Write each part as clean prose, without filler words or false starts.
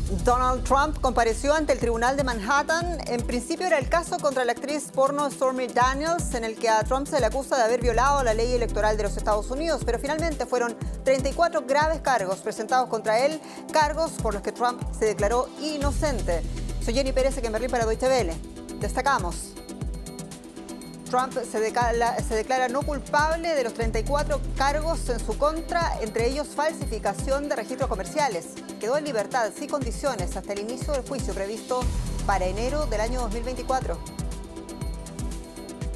Donald Trump compareció ante el tribunal de Manhattan. En principio era el caso contra la actriz porno Stormy Daniels, en el que a Trump se le acusa de haber violado la ley electoral de los Estados Unidos, pero finalmente fueron 34 graves cargos presentados contra él, cargos por los que Trump se declaró inocente. Soy Jenny Pérez, en Berlín para Deutsche Welle. Destacamos. Trump se declara no culpable de los 34 cargos en su contra, entre ellos falsificación de registros comerciales. Quedó en libertad sin condiciones hasta el inicio del juicio previsto para enero del año 2024.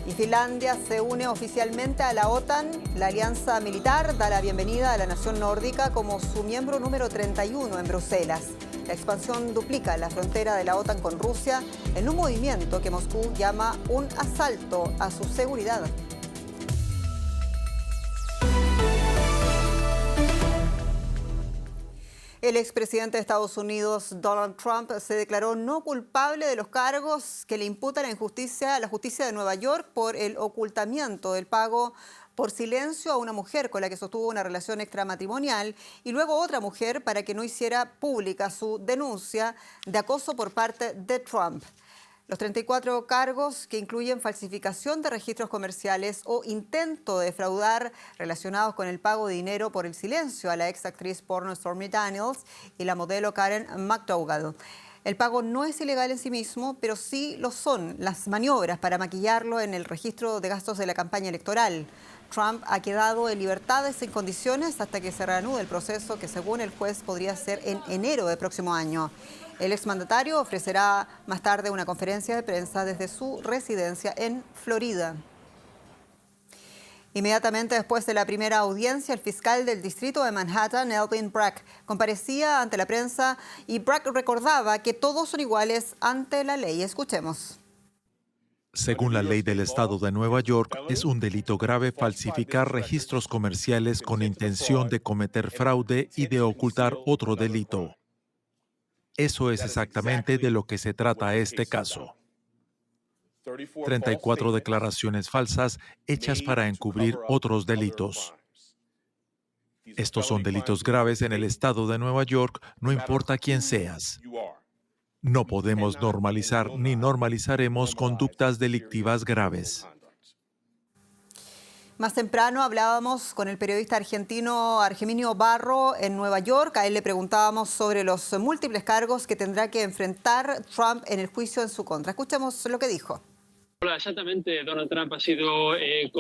Y Finlandia se une oficialmente a la OTAN. La alianza militar da la bienvenida a la nación nórdica como su miembro número 31 en Bruselas. La expansión duplica la frontera de la OTAN con Rusia en un movimiento que Moscú llama un asalto a su seguridad. El expresidente de Estados Unidos, Donald Trump, se declaró no culpable de los cargos que le imputa la justicia de Nueva York por el ocultamiento del pago por silencio a una mujer con la que sostuvo una relación extramatrimonial y luego otra mujer para que no hiciera pública su denuncia de acoso por parte de Trump. Los 34 cargos, que incluyen falsificación de registros comerciales o intento de defraudar relacionados con el pago de dinero por el silencio a la ex actriz porno Stormy Daniels y la modelo Karen McDougal. El pago no es ilegal en sí mismo, pero sí lo son las maniobras para maquillarlo en el registro de gastos de la campaña electoral. Trump ha quedado en libertad sin condiciones hasta que se reanude el proceso, que según el juez podría ser en enero del próximo año. El exmandatario ofrecerá más tarde una conferencia de prensa desde su residencia en Florida. Inmediatamente después de la primera audiencia, el fiscal del distrito de Manhattan, Alvin Bragg, comparecía ante la prensa y Bragg recordaba que todos son iguales ante la ley. Escuchemos. Según la ley del estado de Nueva York, es un delito grave falsificar registros comerciales con intención de cometer fraude y de ocultar otro delito. Eso es exactamente de lo que se trata este caso. 34 declaraciones falsas hechas para encubrir otros delitos. Estos son delitos graves en el estado de Nueva York, no importa quién seas. No podemos normalizar ni normalizaremos conductas delictivas graves. Más temprano hablábamos con el periodista argentino Argeminio Barro en Nueva York. A él le preguntábamos sobre los múltiples cargos que tendrá que enfrentar Trump en el juicio en su contra. Escuchemos lo que dijo. Hola, exactamente. Donald Trump ha sido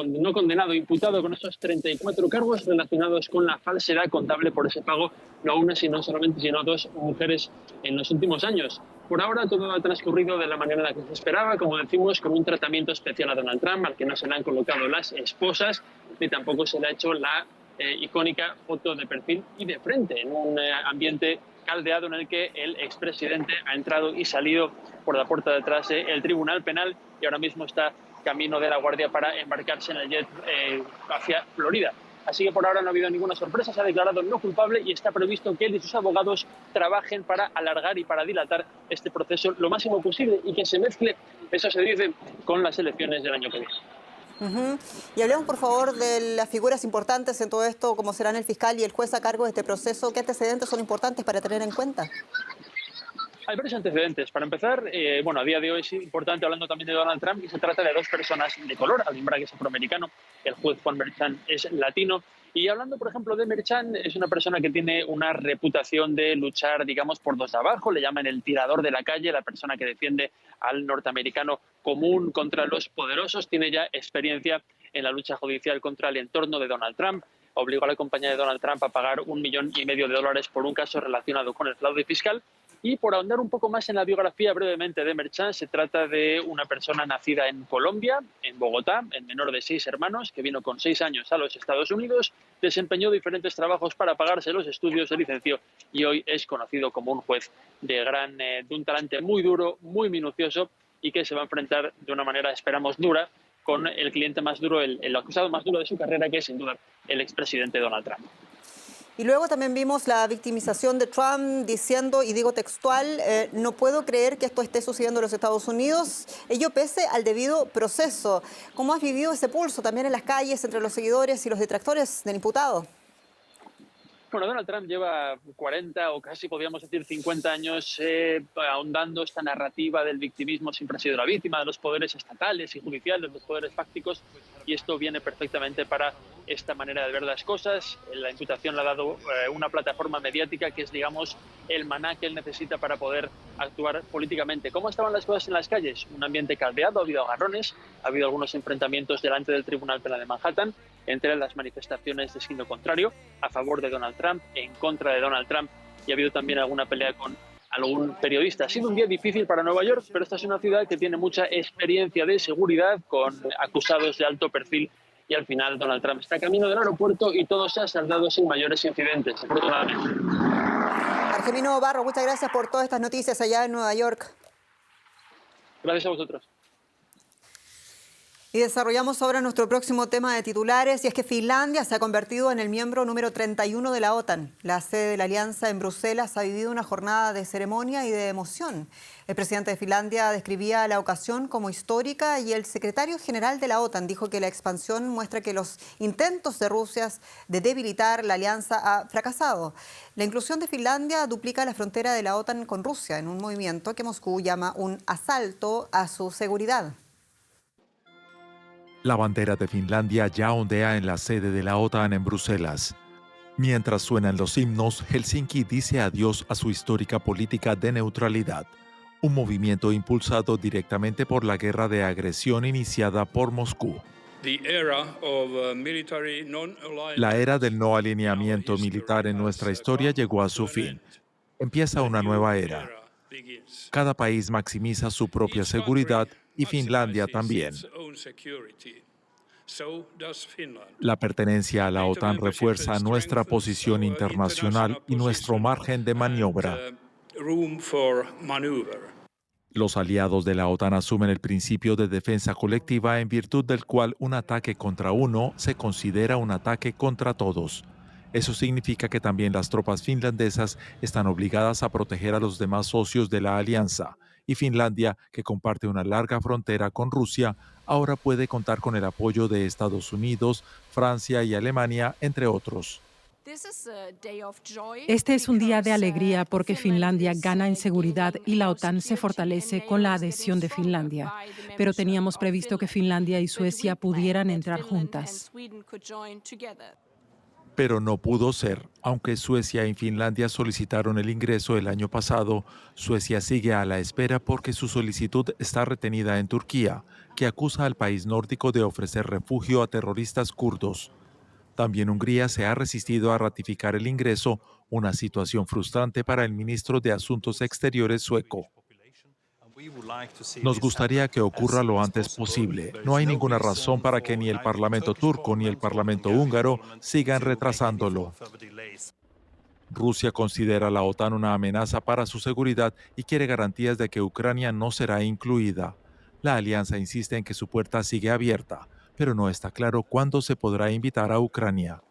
no condenado, imputado con esos 34 cargos relacionados con la falsedad contable por ese pago, no una, sino dos mujeres en los últimos años. Por ahora todo ha transcurrido de la manera en la que se esperaba, como decimos, con un tratamiento especial a Donald Trump, al que no se le han colocado las esposas, ni tampoco se le ha hecho la icónica foto de perfil y de frente, en un ambiente caldeado en el que el expresidente ha entrado y salido por la puerta de atrás del Tribunal Penal y ahora mismo está camino de La Guardia para embarcarse en el jet hacia Florida. Así que por ahora no ha habido ninguna sorpresa, se ha declarado no culpable y está previsto que él y sus abogados trabajen para alargar y para dilatar este proceso lo máximo posible y que se mezcle, eso se dice, con las elecciones del año que viene. Y hablemos, por favor, de las figuras importantes en todo esto, como serán el fiscal y el juez a cargo de este proceso. ¿Qué antecedentes son importantes para tener en cuenta? Hay varios antecedentes. Para empezar, a día de hoy es importante, hablando también de Donald Trump, que se trata de dos personas de color. Alvin Bragg es afroamericano, el juez Juan Merchan es latino. Y hablando, por ejemplo, de Merchan, es una persona que tiene una reputación de luchar, digamos, por los de abajo. Le llaman el tirador de la calle, la persona que defiende al norteamericano común contra los poderosos. Tiene ya experiencia en la lucha judicial contra el entorno de Donald Trump. Obligó a la compañía de Donald Trump a pagar $1,5 millones por un caso relacionado con el fraude fiscal. Y por ahondar un poco más en la biografía brevemente de Merchan, se trata de una persona nacida en Colombia, en Bogotá, el menor de 6 hermanos, que vino con 6 años a los Estados Unidos, desempeñó diferentes trabajos para pagarse los estudios, se licenció y hoy es conocido como un juez de un talante muy duro, muy minucioso y que se va a enfrentar de una manera, esperamos, dura con el cliente más duro, el acusado más duro de su carrera, que es sin duda el expresidente Donald Trump. Y luego también vimos la victimización de Trump diciendo, y digo textual, no puedo creer que esto esté sucediendo en los Estados Unidos, ello pese al debido proceso. ¿Cómo has vivido ese pulso también en las calles entre los seguidores y los detractores del imputado? Bueno, Donald Trump lleva 40 o casi podríamos decir 50 años ahondando esta narrativa del victimismo. Siempre ha sido la víctima de los poderes estatales y judiciales, los poderes fácticos, y esto viene perfectamente para esta manera de ver las cosas. La imputación le ha dado una plataforma mediática que es, digamos, el maná que él necesita para poder actuar políticamente. ¿Cómo estaban las cosas en las calles? Un ambiente caldeado, ha habido agarrones, ha habido algunos enfrentamientos delante del Tribunal Penal de Manhattan, entre las manifestaciones de signo contrario, a favor de Donald Trump, en contra de Donald Trump, y ha habido también alguna pelea con algún periodista. Ha sido un día difícil para Nueva York, pero esta es una ciudad que tiene mucha experiencia de seguridad, con acusados de alto perfil, y al final Donald Trump está camino del aeropuerto y todo se ha saldado sin mayores incidentes, afortunadamente. Argemino Barro, muchas gracias por todas estas noticias allá en Nueva York. Gracias a vosotros. Y desarrollamos ahora nuestro próximo tema de titulares, y es que Finlandia se ha convertido en el miembro número 31 de la OTAN. La sede de la alianza en Bruselas ha vivido una jornada de ceremonia y de emoción. El presidente de Finlandia describía la ocasión como histórica, y el secretario general de la OTAN dijo que la expansión muestra que los intentos de Rusia de debilitar la alianza ha fracasado. La inclusión de Finlandia duplica la frontera de la OTAN con Rusia en un movimiento que Moscú llama un asalto a su seguridad. La bandera de Finlandia ya ondea en la sede de la OTAN en Bruselas. Mientras suenan los himnos, Helsinki dice adiós a su histórica política de neutralidad, un movimiento impulsado directamente por la guerra de agresión iniciada por Moscú. La era del no alineamiento militar en nuestra historia llegó a su fin. Empieza una nueva era. Cada país maximiza su propia seguridad, y Finlandia también. La pertenencia a la OTAN refuerza nuestra posición internacional y nuestro margen de maniobra. Los aliados de la OTAN asumen el principio de defensa colectiva, en virtud del cual un ataque contra uno se considera un ataque contra todos. Eso significa que también las tropas finlandesas están obligadas a proteger a los demás socios de la alianza, y Finlandia, que comparte una larga frontera con Rusia, ahora puede contar con el apoyo de Estados Unidos, Francia y Alemania, entre otros. Este es un día de alegría porque Finlandia gana en seguridad y la OTAN se fortalece con la adhesión de Finlandia. Pero teníamos previsto que Finlandia y Suecia pudieran entrar juntas. Pero no pudo ser. Aunque Suecia y Finlandia solicitaron el ingreso el año pasado, Suecia sigue a la espera porque su solicitud está retenida en Turquía, que acusa al país nórdico de ofrecer refugio a terroristas kurdos. También Hungría se ha resistido a ratificar el ingreso, una situación frustrante para el ministro de Asuntos Exteriores sueco. Nos gustaría que ocurra lo antes posible. No hay ninguna razón para que ni el Parlamento turco ni el Parlamento húngaro sigan retrasándolo. Rusia considera a la OTAN una amenaza para su seguridad y quiere garantías de que Ucrania no será incluida. La alianza insiste en que su puerta sigue abierta, pero no está claro cuándo se podrá invitar a Ucrania.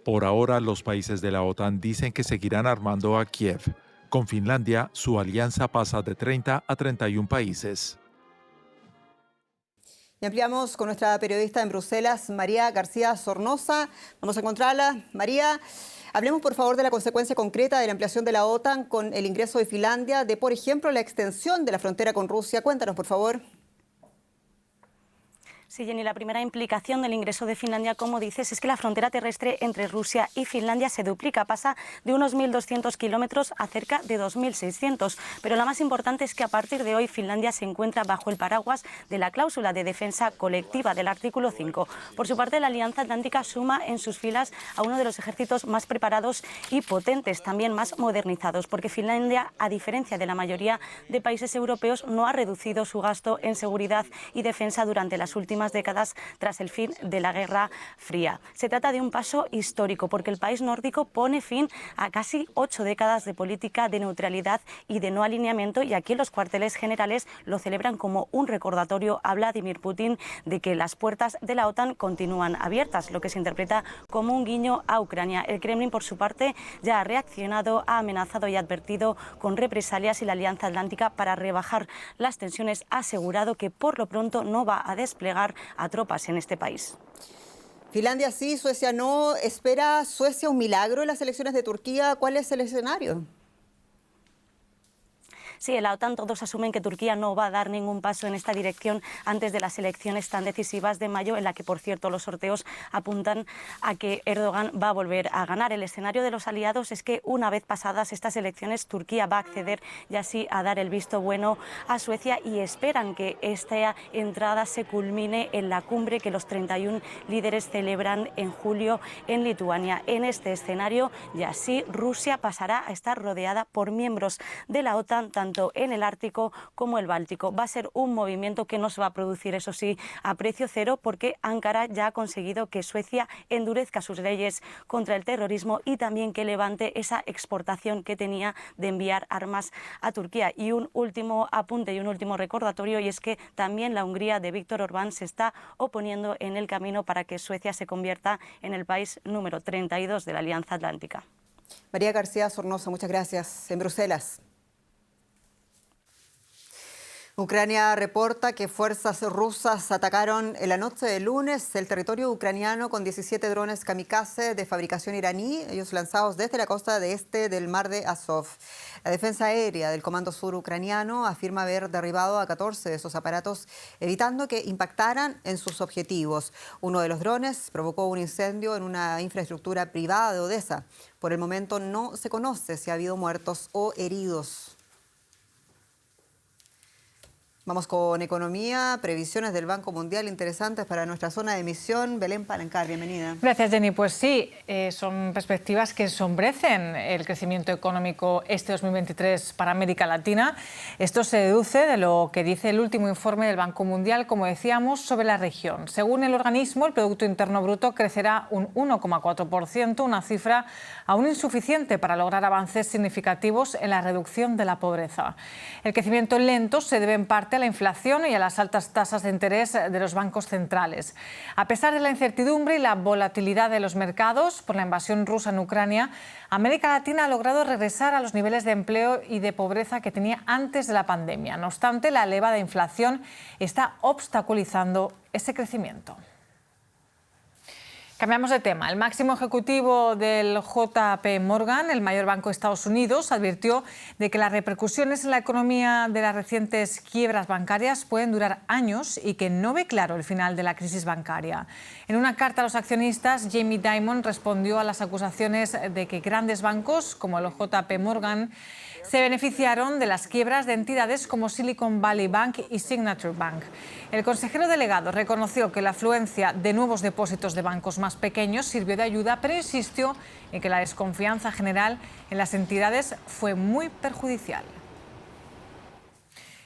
Por ahora, los países de la OTAN dicen que seguirán armando a Kiev. Con Finlandia, su alianza pasa de 30 a 31 países. Y ampliamos con nuestra periodista en Bruselas, María García Sornosa. Vamos a encontrarla. María, hablemos por favor de la consecuencia concreta de la ampliación de la OTAN con el ingreso de Finlandia, de por ejemplo la extensión de la frontera con Rusia. Cuéntanos por favor. Sí, Jenny, la primera implicación del ingreso de Finlandia, como dices, es que la frontera terrestre entre Rusia y Finlandia se duplica, pasa de unos 1.200 kilómetros a cerca de 2.600. Pero la más importante es que a partir de hoy Finlandia se encuentra bajo el paraguas de la cláusula de defensa colectiva del artículo 5. Por su parte, la Alianza Atlántica suma en sus filas a uno de los ejércitos más preparados y potentes, también más modernizados, porque Finlandia, a diferencia de la mayoría de países europeos, no ha reducido su gasto en seguridad y defensa durante las últimas décadas tras el fin de la Guerra Fría. Se trata de un paso histórico porque el país nórdico pone fin a casi 8 décadas de política de neutralidad y de no alineamiento, y aquí en los cuarteles generales lo celebran como un recordatorio a Vladimir Putin de que las puertas de la OTAN continúan abiertas, lo que se interpreta como un guiño a Ucrania. El Kremlin, por su parte, ya ha reaccionado, ha amenazado y ha advertido con represalias, y la Alianza Atlántica, para rebajar las tensiones, ha asegurado que por lo pronto no va a desplegar a tropas en este país. Finlandia sí, Suecia no. ¿Espera Suecia un milagro en las elecciones de Turquía? ¿Cuál es el escenario? Sí, en la OTAN todos asumen que Turquía no va a dar ningún paso en esta dirección antes de las elecciones tan decisivas de mayo, en la que, por cierto, los sorteos apuntan a que Erdogan va a volver a ganar. El escenario de los aliados es que, una vez pasadas estas elecciones, Turquía va a acceder ya sí a dar el visto bueno a Suecia y esperan que esta entrada se culmine en la cumbre que los 31 líderes celebran en julio en Lituania. En este escenario, ya sí, Rusia pasará a estar rodeada por miembros de la OTAN, tanto en el Ártico como el Báltico. Va a ser un movimiento que no se va a producir, eso sí, a precio cero, porque Ankara ya ha conseguido que Suecia endurezca sus leyes contra el terrorismo y también que levante esa exportación que tenía de enviar armas a Turquía. Y un último apunte y un último recordatorio, y es que también la Hungría de Viktor Orbán se está oponiendo en el camino para que Suecia se convierta en el país número 32 de la Alianza Atlántica. María García Sornosa, muchas gracias. En Bruselas. Ucrania reporta que fuerzas rusas atacaron en la noche de lunes el territorio ucraniano con 17 drones kamikaze de fabricación iraní, ellos lanzados desde la costa de este del mar de Azov. La defensa aérea del Comando Sur ucraniano afirma haber derribado a 14 de esos aparatos, evitando que impactaran en sus objetivos. Uno de los drones provocó un incendio en una infraestructura privada de Odessa. Por el momento no se conoce si ha habido muertos o heridos. Vamos con economía, previsiones del Banco Mundial interesantes para nuestra zona de emisión. Belén Palancar, bienvenida. Gracias, Jenny. Pues sí, son perspectivas que ensombrecen el crecimiento económico este 2023 para América Latina. Esto se deduce de lo que dice el último informe del Banco Mundial, como decíamos, sobre la región. Según el organismo, el Producto Interno Bruto crecerá un 1,4%, una cifra aún insuficiente para lograr avances significativos en la reducción de la pobreza. El crecimiento lento se debe en parte a la inflación y a las altas tasas de interés de los bancos centrales. A pesar de la incertidumbre y la volatilidad de los mercados por la invasión rusa en Ucrania, América Latina ha logrado regresar a los niveles de empleo y de pobreza que tenía antes de la pandemia. No obstante, la elevada inflación está obstaculizando ese crecimiento. Cambiamos de tema. El máximo ejecutivo del JP Morgan, el mayor banco de Estados Unidos, advirtió de que las repercusiones en la economía de las recientes quiebras bancarias pueden durar años y que no ve claro el final de la crisis bancaria. En una carta a los accionistas, Jamie Dimon respondió a las acusaciones de que grandes bancos como el JP Morgan se beneficiaron de las quiebras de entidades como Silicon Valley Bank y Signature Bank. El consejero delegado reconoció que la afluencia de nuevos depósitos de bancos más pequeños sirvió de ayuda, pero insistió en que la desconfianza general en las entidades fue muy perjudicial.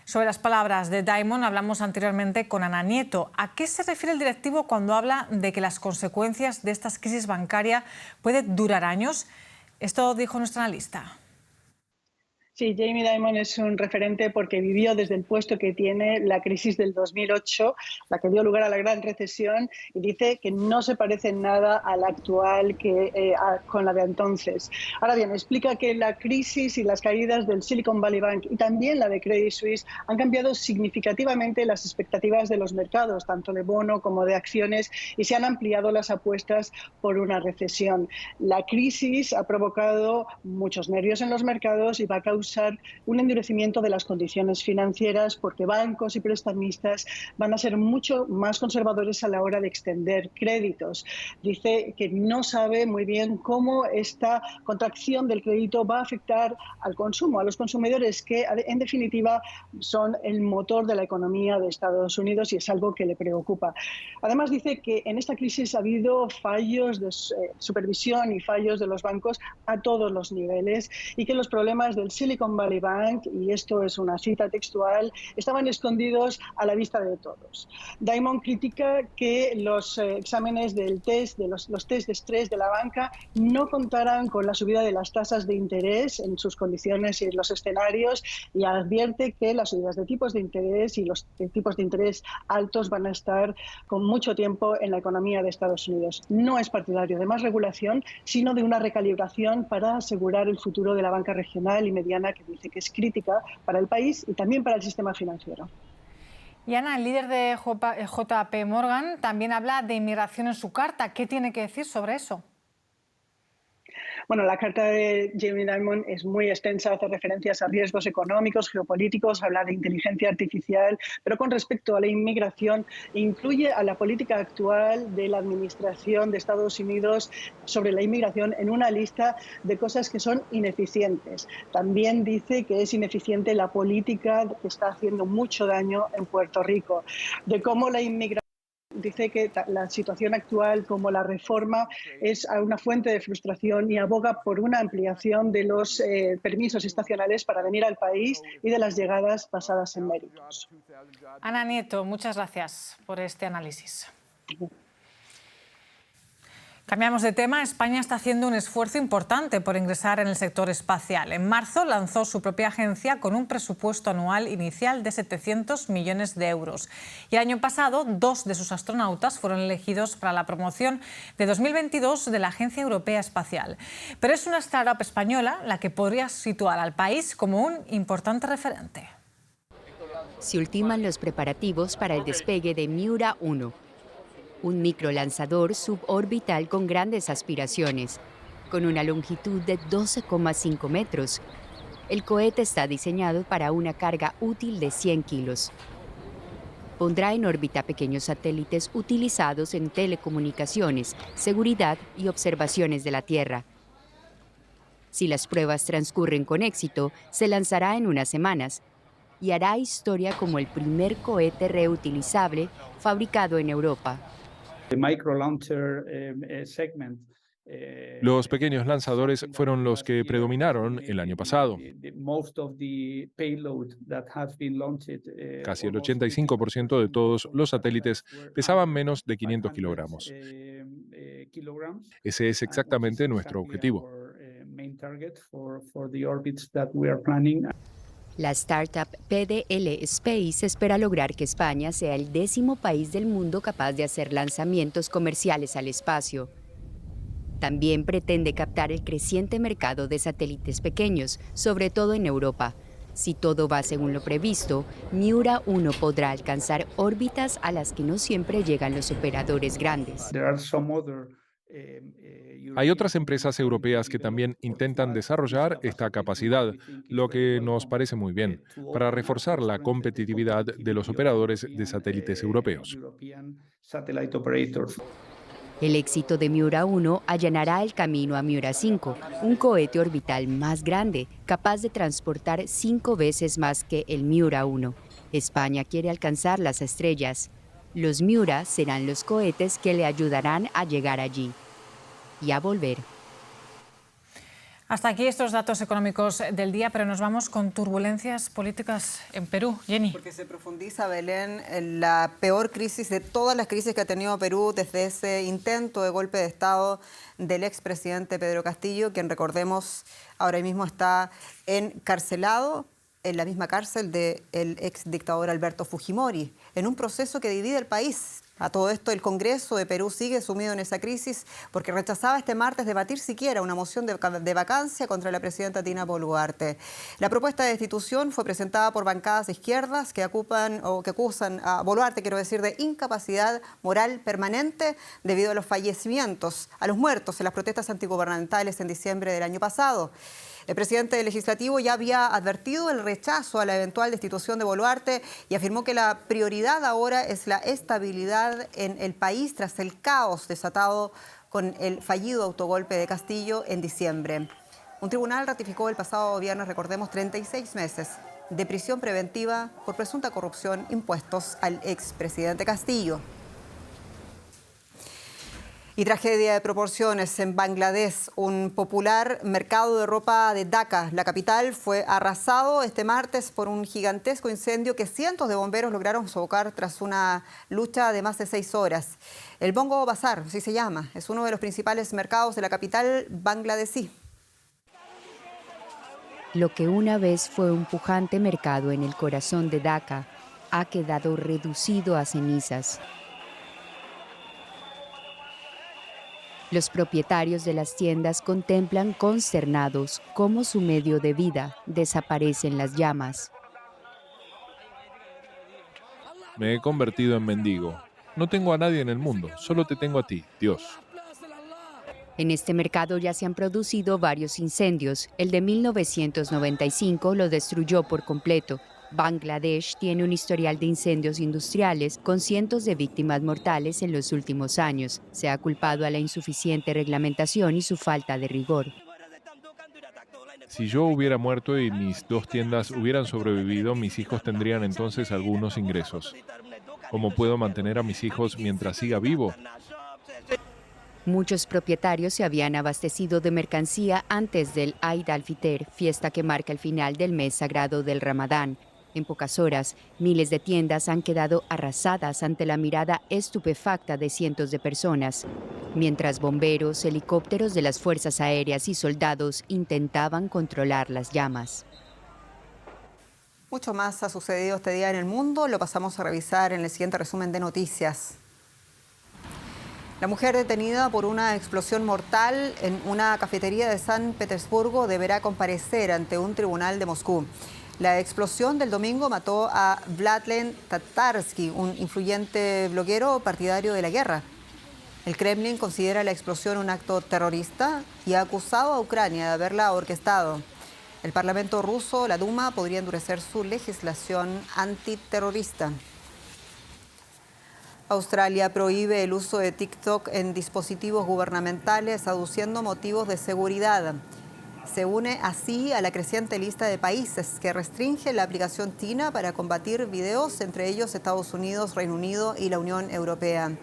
Sobre las palabras de Dimon hablamos anteriormente con Ana Nieto. ¿A qué se refiere el directivo cuando habla de que las consecuencias de esta crisis bancaria pueden durar años? Esto dijo nuestra analista. Sí, Jamie Dimon es un referente porque vivió desde el puesto que tiene la crisis del 2008, la que dio lugar a la gran recesión, y dice que no se parece en nada a la actual con la de entonces. Ahora bien, explica que la crisis y las caídas del Silicon Valley Bank y también la de Credit Suisse han cambiado significativamente las expectativas de los mercados, tanto de bono como de acciones, y se han ampliado las apuestas por una recesión. La crisis ha provocado muchos nervios en los mercados y va a causar un endurecimiento de las condiciones financieras porque bancos y prestamistas van a ser mucho más conservadores a la hora de extender créditos. Dice que no sabe muy bien cómo esta contracción del crédito va a afectar al consumo, a los consumidores, que en definitiva son el motor de la economía de Estados Unidos, y es algo que le preocupa. Además, dice que en esta crisis ha habido fallos de supervisión y fallos de los bancos a todos los niveles, y que los problemas del Silicon Valley Bank, y esto es una cita textual, estaban escondidos a la vista de todos. Dimon critica que los exámenes del test, los test de estrés de la banca, no contaran con la subida de las tasas de interés en sus condiciones y en los escenarios, y advierte que las subidas de tipos de interés y los tipos de interés altos van a estar con mucho tiempo en la economía de Estados Unidos. No es partidario de más regulación, sino de una recalibración para asegurar el futuro de la banca regional y mediana, que dice que es crítica para el país y también para el sistema financiero. Y Ana, el líder de JP Morgan también habla de inmigración en su carta. ¿Qué tiene que decir sobre eso? Bueno, la carta de Jamie Dimon es muy extensa, hace referencias a riesgos económicos, geopolíticos, habla de inteligencia artificial, pero con respecto a la inmigración incluye a la política actual de la administración de Estados Unidos sobre la inmigración en una lista de cosas que son ineficientes. También dice que es ineficiente la política que está haciendo mucho daño en Puerto Rico, de cómo la inmigración. Dice que la situación actual, como la reforma, es una fuente de frustración y aboga por una ampliación de los permisos estacionales para venir al país y de las llegadas basadas en méritos. Ana Nieto, muchas gracias por este análisis. Cambiamos de tema. España está haciendo un esfuerzo importante por ingresar en el sector espacial. En marzo lanzó su propia agencia con un presupuesto anual inicial de 700 millones de euros. Y el año pasado, 2 de sus astronautas fueron elegidos para la promoción de 2022 de la Agencia Europea Espacial. Pero es una startup española la que podría situar al país como un importante referente. Se ultiman los preparativos para el despegue de Miura 1. Un microlanzador suborbital con grandes aspiraciones, con una longitud de 12,5 metros. El cohete está diseñado para una carga útil de 100 kilos. Pondrá en órbita pequeños satélites utilizados en telecomunicaciones, seguridad y observaciones de la Tierra. Si las pruebas transcurren con éxito, se lanzará en unas semanas y hará historia como el primer cohete reutilizable fabricado en Europa. Los pequeños lanzadores fueron los que predominaron el año pasado. Casi el 85% de todos los satélites pesaban menos de 500 kilogramos. Ese es exactamente nuestro objetivo. La startup PDL Space espera lograr que España sea el 10º país del mundo capaz de hacer lanzamientos comerciales al espacio. También pretende captar el creciente mercado de satélites pequeños, sobre todo en Europa. Si todo va según lo previsto, Miura 1 podrá alcanzar órbitas a las que no siempre llegan los operadores grandes. Hay otras empresas europeas que también intentan desarrollar esta capacidad, lo que nos parece muy bien, para reforzar la competitividad de los operadores de satélites europeos. El éxito de Miura 1 allanará el camino a Miura 5, un cohete orbital más grande, capaz de transportar 5 veces más que el Miura 1. España quiere alcanzar las estrellas. Los Miura serán los cohetes que le ayudarán a llegar allí y a volver. Hasta aquí estos datos económicos del día, pero nos vamos con turbulencias políticas en Perú. Jenny. Porque se profundiza, Belén, en la peor crisis de todas las crisis que ha tenido Perú desde ese intento de golpe de Estado del expresidente Pedro Castillo, quien, recordemos, ahora mismo está encarcelado en la misma cárcel del exdictador Alberto Fujimori, en un proceso que divide el país. A todo esto, el Congreso de Perú sigue sumido en esa crisis porque rechazaba este martes debatir siquiera una moción de vacancia contra la presidenta Dina Boluarte. La propuesta de destitución fue presentada por bancadas izquierdas que acusan a Boluarte, de incapacidad moral permanente debido a los fallecimientos, a los muertos en las protestas antigubernamentales en diciembre del año pasado. El presidente legislativo ya había advertido el rechazo a la eventual destitución de Boluarte y afirmó que la prioridad ahora es la estabilidad en el país tras el caos desatado con el fallido autogolpe de Castillo en diciembre. Un tribunal ratificó el pasado viernes, recordemos, 36 meses de prisión preventiva por presunta corrupción impuestos al expresidente Castillo. Y tragedia de proporciones en Bangladesh. Un popular mercado de ropa de Dhaka, la capital, fue arrasado este martes por un gigantesco incendio que cientos de bomberos lograron sofocar tras una lucha de más de 6 horas. El Bongo Bazar, así se llama, es uno de los principales mercados de la capital bangladesí. Lo que una vez fue un pujante mercado en el corazón de Dhaka ha quedado reducido a cenizas. Los propietarios de las tiendas contemplan consternados cómo su medio de vida desaparece en las llamas. Me he convertido en mendigo. No tengo a nadie en el mundo, solo te tengo a ti, Dios. En este mercado ya se han producido varios incendios. El de 1995 lo destruyó por completo. Bangladesh tiene un historial de incendios industriales con cientos de víctimas mortales en los últimos años. Se ha culpado a la insuficiente reglamentación y su falta de rigor. Si yo hubiera muerto y mis 2 tiendas hubieran sobrevivido, mis hijos tendrían entonces algunos ingresos. ¿Cómo puedo mantener a mis hijos mientras siga vivo? Muchos propietarios se habían abastecido de mercancía antes del Eid al-Fitr, fiesta que marca el final del mes sagrado del Ramadán. En pocas horas, miles de tiendas han quedado arrasadas ante la mirada estupefacta de cientos de personas, mientras bomberos, helicópteros de las fuerzas aéreas y soldados intentaban controlar las llamas. Mucho más ha sucedido este día en el mundo. Lo pasamos a revisar en el siguiente resumen de noticias. La mujer detenida por una explosión mortal en una cafetería de San Petersburgo deberá comparecer ante un tribunal de Moscú. La explosión del domingo mató a Vladlen Tatarsky, un influyente bloguero partidario de la guerra. El Kremlin considera la explosión un acto terrorista y ha acusado a Ucrania de haberla orquestado. El Parlamento ruso, la Duma, podría endurecer su legislación antiterrorista. Australia prohíbe el uso de TikTok en dispositivos gubernamentales, aduciendo motivos de seguridad. Se une así a la creciente lista de países que restringe la aplicación Tina para combatir videos, entre ellos Estados Unidos, Reino Unido y la Unión Europea.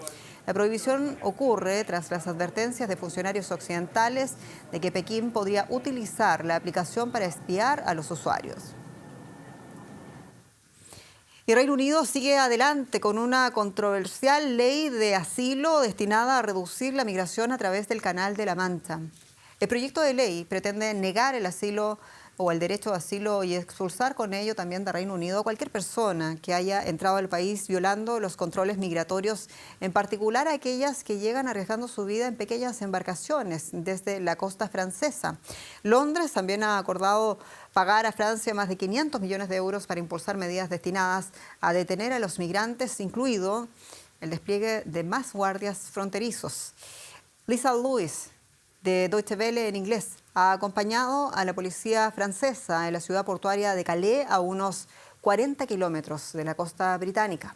La prohibición ocurre tras las advertencias de funcionarios occidentales de que Pekín podría utilizar la aplicación para espiar a los usuarios. Y Reino Unido sigue adelante con una controversial ley de asilo destinada a reducir la migración a través del Canal de la Mancha. El proyecto de ley pretende negar el asilo o el derecho de asilo y expulsar con ello también de Reino Unido a cualquier persona que haya entrado al país violando los controles migratorios, en particular a aquellas que llegan arriesgando su vida en pequeñas embarcaciones desde la costa francesa. Londres también ha acordado pagar a Francia más de 500 millones de euros para impulsar medidas destinadas a detener a los migrantes, incluido el despliegue de más guardias fronterizos. Lisa Lewis, de Deutsche Welle en inglés, ha acompañado a la policía francesa en la ciudad portuaria de Calais, a unos 40 kilómetros de la costa británica.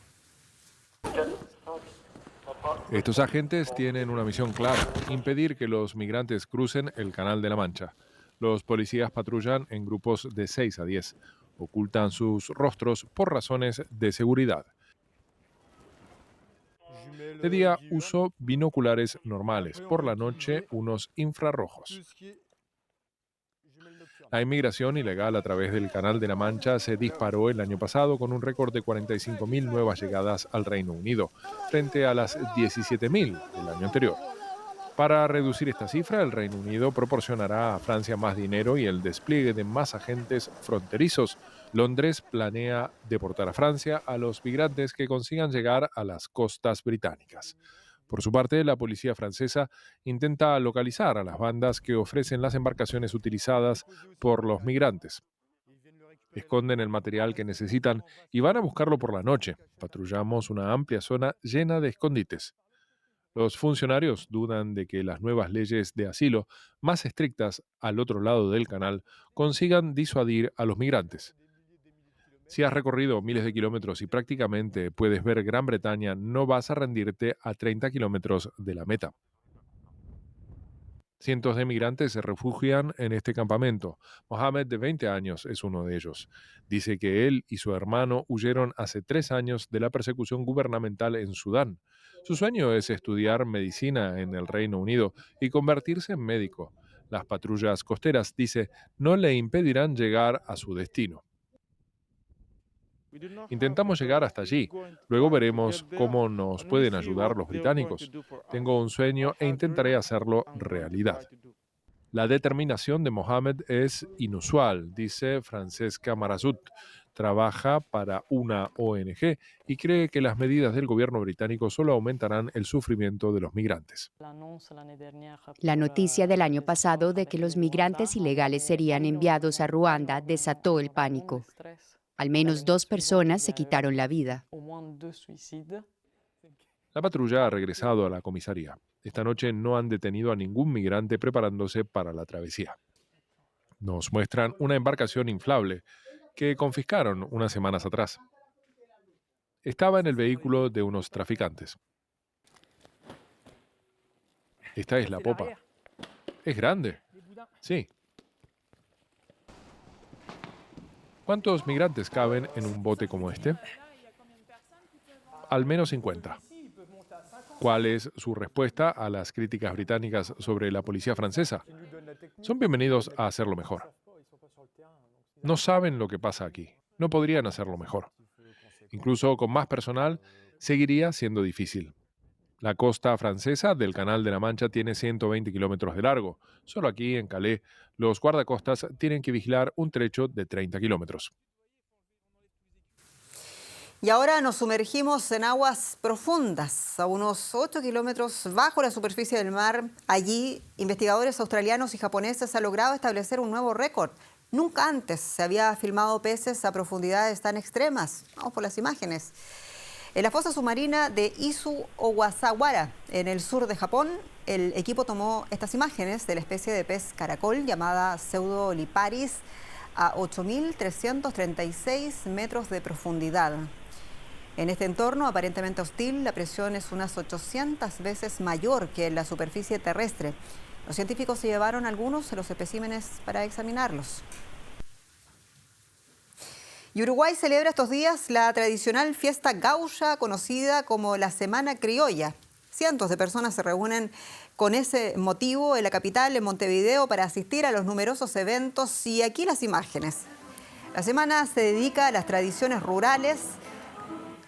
Estos agentes tienen una misión clara: impedir que los migrantes crucen el Canal de la Mancha. Los policías patrullan en grupos de 6 a 10. Ocultan sus rostros por razones de seguridad. De día uso binoculares normales, por la noche unos infrarrojos. La inmigración ilegal a través del Canal de la Mancha se disparó el año pasado con un récord de 45.000 nuevas llegadas al Reino Unido, frente a las 17.000 del año anterior. Para reducir esta cifra, el Reino Unido proporcionará a Francia más dinero y el despliegue de más agentes fronterizos. Londres planea deportar a Francia a los migrantes que consigan llegar a las costas británicas. Por su parte, la policía francesa intenta localizar a las bandas que ofrecen las embarcaciones utilizadas por los migrantes. Esconden el material que necesitan y van a buscarlo por la noche. Patrullamos una amplia zona llena de escondites. Los funcionarios dudan de que las nuevas leyes de asilo, más estrictas al otro lado del canal, consigan disuadir a los migrantes. Si has recorrido miles de kilómetros y prácticamente puedes ver Gran Bretaña, no vas a rendirte a 30 kilómetros de la meta. Cientos de migrantes se refugian en este campamento. Mohamed, de 20 años, es uno de ellos. Dice que él y su hermano huyeron hace 3 años de la persecución gubernamental en Sudán. Su sueño es estudiar medicina en el Reino Unido y convertirse en médico. Las patrullas costeras, dice, no le impedirán llegar a su destino. Intentamos llegar hasta allí. Luego veremos cómo nos pueden ayudar los británicos. Tengo un sueño e intentaré hacerlo realidad. La determinación de Mohamed es inusual, dice Francesca Marazut. Trabaja para una ONG y cree que las medidas del gobierno británico solo aumentarán el sufrimiento de los migrantes. La noticia del año pasado de que los migrantes ilegales serían enviados a Ruanda desató el pánico. Al menos 2 personas se quitaron la vida. La patrulla ha regresado a la comisaría. Esta noche no han detenido a ningún migrante preparándose para la travesía. Nos muestran una embarcación inflable que confiscaron unas semanas atrás. Estaba en el vehículo de unos traficantes. Esta es la popa. Es grande. Sí. ¿Cuántos migrantes caben en un bote como este? Al menos 50. ¿Cuál es su respuesta a las críticas británicas sobre la policía francesa? Son bienvenidos a hacerlo mejor. No saben lo que pasa aquí. No podrían hacerlo mejor. Incluso con más personal, seguiría siendo difícil. La costa francesa del Canal de la Mancha tiene 120 kilómetros de largo. Solo aquí, en Calais, los guardacostas tienen que vigilar un trecho de 30 kilómetros. Y ahora nos sumergimos en aguas profundas, a unos 8 kilómetros bajo la superficie del mar. Allí, investigadores australianos y japoneses han logrado establecer un nuevo récord. Nunca antes se había filmado peces a profundidades tan extremas. Vamos por las imágenes. En la fosa submarina de Izu Ogasawara, en el sur de Japón, el equipo tomó estas imágenes de la especie de pez caracol llamada Pseudoliparis a 8.336 metros de profundidad. En este entorno aparentemente hostil, la presión es unas 800 veces mayor que en la superficie terrestre. Los científicos se llevaron algunos de los especímenes para examinarlos. Y Uruguay celebra estos días la tradicional fiesta gaucha conocida como la Semana Criolla. Cientos de personas se reúnen con ese motivo en la capital, en Montevideo, para asistir a los numerosos eventos. Y aquí las imágenes. La semana se dedica a las tradiciones rurales,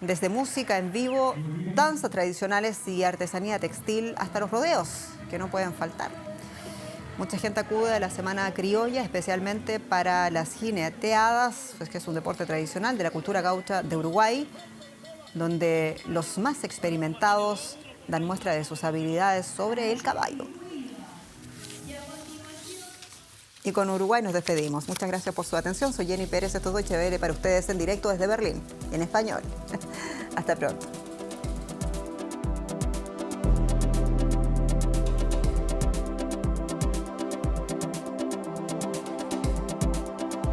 desde música en vivo, danzas tradicionales y artesanía textil, hasta los rodeos, que no pueden faltar. Mucha gente acude a la Semana Criolla, especialmente para las jineteadas, pues que es un deporte tradicional de la cultura gaucha de Uruguay, donde los más experimentados dan muestra de sus habilidades sobre el caballo. Y con Uruguay nos despedimos. Muchas gracias por su atención. Soy Jenny Pérez, esto es Deutsche Welle para ustedes en directo desde Berlín, en español. Hasta pronto.